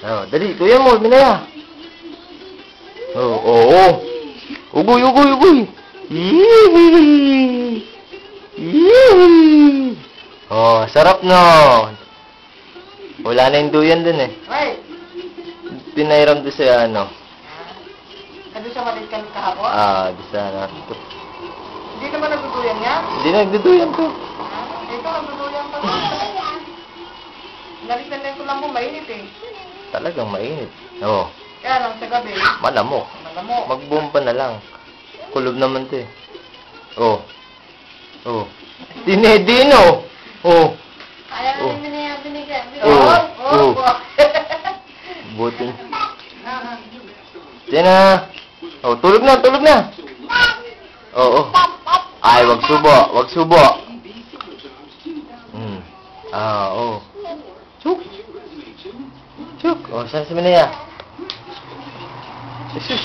Oh, dali, tuyan mo, Minaya. Oh. Ugoy. Yee! Yee! Oh, sarap nun. Wala na yung duyan dun eh. Ay! Pinairam doon sa ano. Ano sa malit ka kahapon? Doon sa ano. Hindi naman nagduduyan niya? Hindi nagduduyan to. Ito, nagduduyan pa. Nalitan ko lang mo, mainit eh. Talagang mainit. Oo. Kaya lang sa gabi. Malamok. Malamok. Magbomba na lang. Kulob naman to eh. Oh. Dinedino. Oh. Ayaw namin na yung binigyan. Buti. Diyan na. Oh, tulog na. Oo. Ay, wag subo. Chuk. Oh, saan si Minaya? Jesus.